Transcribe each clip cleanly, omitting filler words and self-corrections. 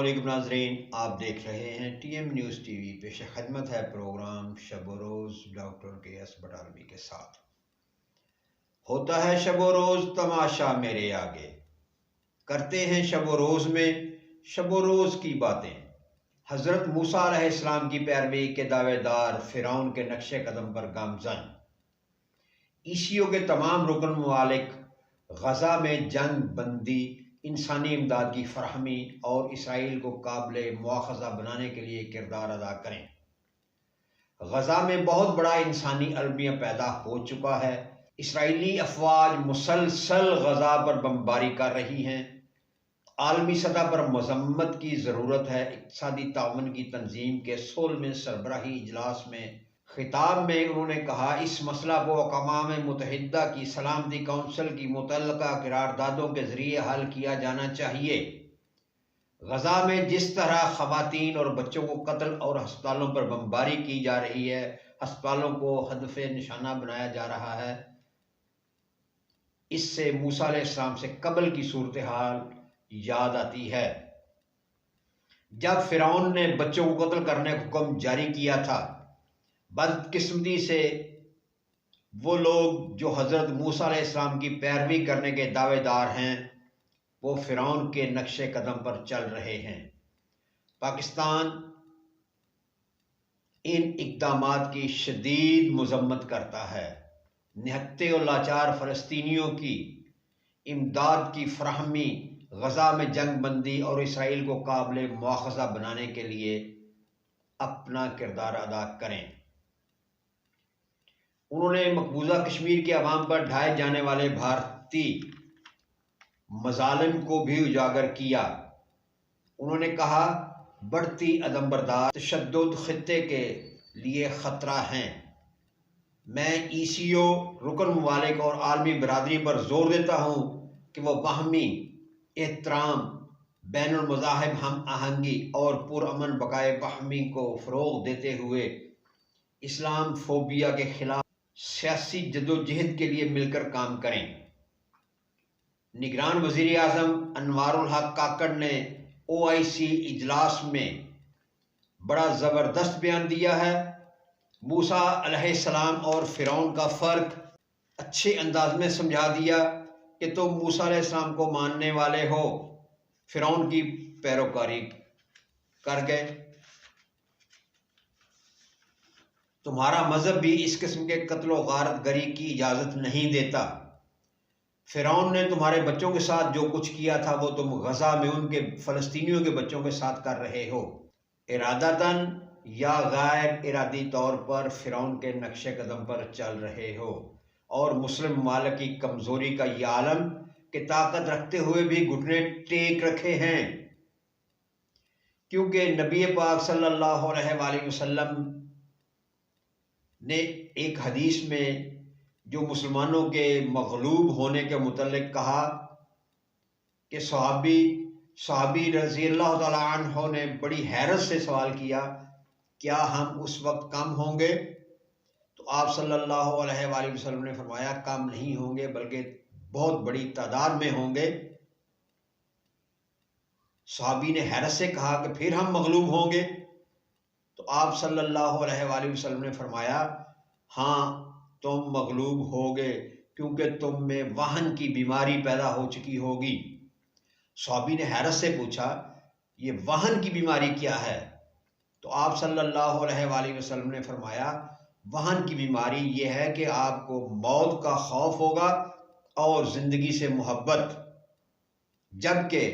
अस्सलामुअलैकुम नाज़रीन, आप देख रहे हैं टीएम न्यूज़ टीवी। पेश खिदमत है प्रोग्राम शब व रोज़ डॉक्टर KS बटालवी के साथ। होता है शब व रोज़ तमाशा मेरे आगे, करते हैं शब व रोज़ में शब व रोज़ की बातें। हज़रत मूसा अलैहिस्सलाम की पैरवी के दावेदार फ़िरौन के नक्शे कदम पर गामज़न। ईसीओ के तमाम रुकन ममालिक गज़ा में जंग बंदी, इंसानी इमदाद की फरहमी और इसराइल को काबिल मुआख़ज़ा बनाने के लिए किरदार अदा करें। गज़ा में बहुत बड़ा इंसानी अलमिया पैदा हो चुका है। इसराइली अफवाज मुसलसल गज़ा पर बमबारी कर रही हैं। आलमी सतह पर मज़म्मत की ज़रूरत है। इक़्तिसादी ताउन की तंजीम के 16वें सरबराही इजलास में खिताब में उन्होंने कहा, इस मसला को अक़वाम मुत्तहिदा की सलामती कौंसिल की मुतल्लका करारदादों के ज़रिए हल किया जाना चाहिए। गज़ा में जिस तरह ख़वातीन और बच्चों को कत्ल और हस्पतालों पर बमबारी की जा रही है, हस्पतालों को हदफ़े निशाना बनाया जा रहा है, इससे मूसा अलैहिस्सलाम से कबल की सूरत हाल याद आती है। जब फ़िरौन ने बच्चों को कत्ल करने का हुक्म जारी किया था, बदकिस्मती से वो लोग जो हज़रत मूसा अलैहिस्सलाम की पैरवी करने के दावेदार हैं, वो फ़िरौन के नक्शे कदम पर चल रहे हैं। पाकिस्तान इन इक़दामात की शदीद मज़म्मत करता है। निहत्ते और लाचार फ़लस्तीनियों की इमदाद की फराहमी, गज़ा में जंग बंदी और इसराइल को काबिल मुआख़ज़ा बनाने के लिए अपना किरदार अदा करें। उन्होंने मकबूजा कश्मीर के अवाम पर ढाए जाने वाले भारतीय मज़ालिम को भी उजागर किया। उन्होंने कहा, बढ़ती अदमबरदार तशद्दुद खित्ते के लिए ख़तरा हैं। मैं ईसीओ, रुकन ममालिक और आलमी बरादरी पर ज़ोर देता हूँ कि वह बाहमी एहतराम, बैनुल मज़ाहिब हम आहंगी और पुरअमन बकाए बाहमी को फ़रोग़ देते हुए इस्लाम फोबिया के ख़िलाफ़ सियासी जदोजहद के लिए मिलकर काम करें। निगरान वज़ीर आज़म अनवारुल हक काकड़ ने OIC इजलास में बड़ा ज़बरदस्त बयान दिया है। मूसा अलैहिस्सलाम और फ़िरौन का फ़र्क अच्छे अंदाज में समझा दिया कि तुम मूसा अलैहिस्सलाम को मानने वाले हो, फ़िरौन की पैरोकारी कर गए। तुम्हारा मज़हब भी इस किस्म के कत्ल व गारत गरी की इजाज़त नहीं देता। फ़िरौन ने तुम्हारे बच्चों के साथ जो कुछ किया था, वो तुम गज़ा में उनके फ़लस्तीनियों के बच्चों के साथ कर रहे हो। इरादतन या गैर इरादी तौर पर फ़िरौन के नक्शे कदम पर चल रहे हो और मुस्लिम ममालिक की कमज़ोरी का ये आलम कि ताकत रखते हुए भी घुटने टेक रखे हैं। क्योंकि नबी पाक सल्लल्लाहु अलैहि वसल्लम ने एक हदीस में जो मुसलमानों के मग़लूब होने के मुतल्लिक़ कहा कि सहाबी रज़ी अल्लाह तआला अन्हु ने बड़ी हैरत से सवाल किया, क्या हम उस वक्त कम होंगे? तो आप सल्लल्लाहु अलैहि वसल्लम ने फरमाया, कम नहीं होंगे बल्कि बहुत बड़ी तादाद में होंगे। सहाबी ने हैरत से कहा कि फिर हम मग़लूब होंगे? तो आप सल्लल्लाहु अलैहि वसल्लम ने फरमाया, हाँ, तुम मग़लूब होगे क्योंकि तुम में वहन की बीमारी पैदा हो चुकी होगी। सहाबी ने हैरत से पूछा, ये वहन की बीमारी क्या है? तो आप सल्लल्लाहु अलैहि वसल्लम ने फरमाया, वहन की बीमारी ये है कि आपको मौत का खौफ होगा और ज़िंदगी से मोहब्बत, जबकि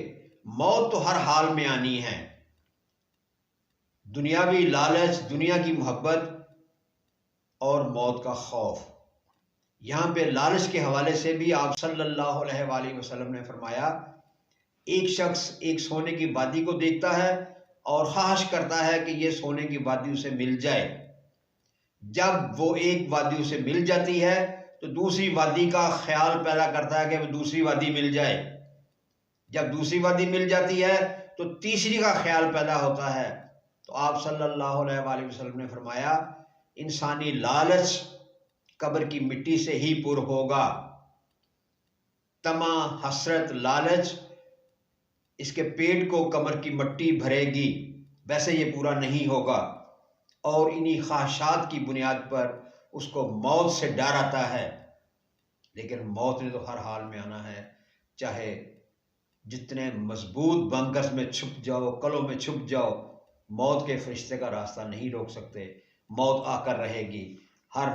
मौत तो हर हाल में आनी है। दुनियावी लालच, दुनिया की मोहब्बत और मौत का खौफ। यहाँ पे लालच के हवाले से भी आप सल्लल्लाहु अलैहि वसल्लम ने फरमाया, एक शख्स एक सोने की वादी को देखता है और ख्वाहिश करता है कि ये सोने की वादी उसे मिल जाए। जब वो एक वादी उसे मिल जाती है तो दूसरी वादी का ख्याल पैदा करता है कि वो दूसरी वादी मिल जाए। जब दूसरी वादी मिल जाती है तो तीसरी का ख्याल पैदा होता है। तो आप सल्लल्लाहु अलैहि वसल्लम ने फरमाया, इंसानी लालच कब्र की मिट्टी से ही पुर होगा। तमा, हसरत, लालच इसके पेट को कमर की मट्टी भरेगी, वैसे ये पूरा नहीं होगा। और इन्हीं ख्वाहिशात की बुनियाद पर उसको मौत से डर आता है। लेकिन मौत ने तो हर हाल में आना है, चाहे जितने मजबूत बंकर्स में छुप जाओ, कलों में छुप जाओ, मौत के फरिश्ते का रास्ता नहीं रोक सकते। मौत आकर रहेगी, हर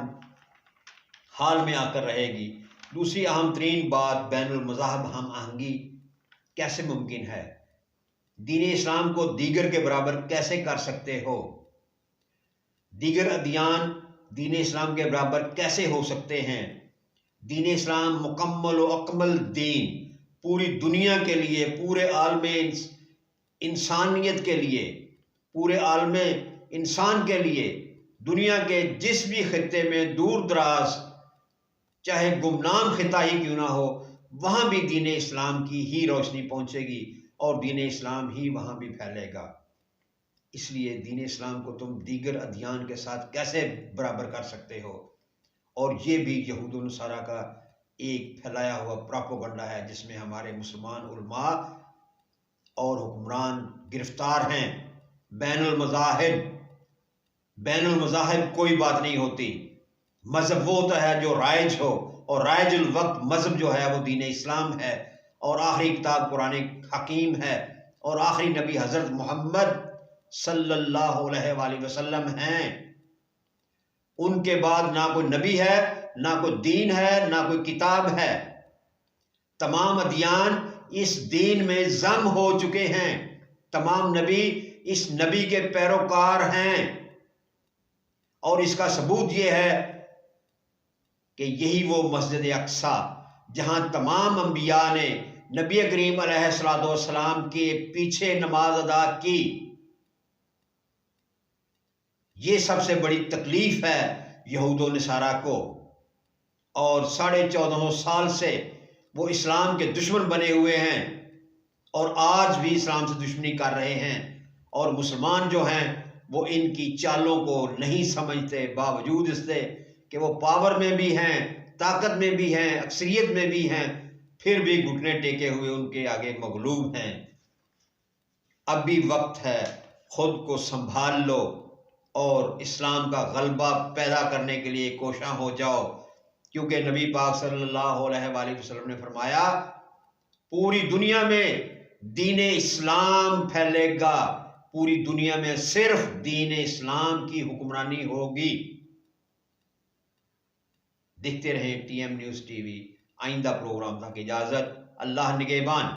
हाल में आकर रहेगी। दूसरी अहम तरीन बात, बैनुल मज़ाहब हम आहंगी कैसे मुमकिन है? दीन इस्लाम को दीगर के बराबर कैसे कर सकते हो? दीगर अदियान दीन इस्लाम के बराबर कैसे हो सकते हैं? दीन इस्लाम मुकम्मल व अकमल दीन, पूरी दुनिया के लिए, पूरे आलम इंसानियत के लिए, पूरे आलम इंसान के लिए, दुनिया के जिस भी खित्ते में दूर दराज, चाहे गुमनाम खिता ही क्यों ना हो, वहाँ भी दीन इस्लाम की ही रोशनी पहुँचेगी और दीन इस्लाम ही वहाँ भी फैलेगा। इसलिए दीन इस्लाम को तुम दीगर अदियान के साथ कैसे बराबर कर सकते हो? और ये भी यहूद व नसारा का एक फैलाया हुआ प्रोपेगेंडा है, जिसमें हमारे मुसलमान उलमा और हुक्मरान गिरफ्तार हैं। बैनुल मज़ाहिब कोई बात नहीं होती। मज़हब वो होता है जो राइज हो, और राइजुल वक्त मज़हब जो है वो दीन इस्लाम है, और आखिरी किताब कुरान हकीम है, और आखिरी नबी हज़रत मोहम्मद सल्लल्लाहु अलैहि वसल्लम हैं। उनके बाद ना कोई नबी है, ना कोई दीन है, ना कोई किताब है। तमाम अदियान इस दीन में जम हो चुके हैं। तमाम नबी इस नबी के पैरोकार हैं। और इसका सबूत यह है कि यही वो मस्जिद अक्सा, जहां तमाम अंबिया ने नबी करीम अलैहिस्सलाम के पीछे नमाज अदा की। ये सबसे बड़ी तकलीफ है यहूद व नसारा को, और 1450 साल से वो इस्लाम के दुश्मन बने हुए हैं और आज भी इस्लाम से दुश्मनी कर रहे हैं। और मुसलमान जो हैं वो इनकी चालों को नहीं समझते, बावजूद इससे कि वो पावर में भी हैं, ताकत में भी हैं, अक्सरियत में भी हैं, फिर भी घुटने टेके हुए उनके आगे मगलूब हैं। अब भी वक्त है, खुद को संभाल लो और इस्लाम का गलबा पैदा करने के लिए कोशां हो जाओ, क्योंकि नबी पाक सल्लल्लाहु अलैहि वसल्लम ने फरमाया, पूरी दुनिया में दीन इस्लाम फैलेगा, पूरी दुनिया में सिर्फ दीन इस्लाम की हुक्मरानी होगी। देखते रहें TM न्यूज़ TV। आइंदा प्रोग्राम तक इजाज़त, अल्लाह निगहबान।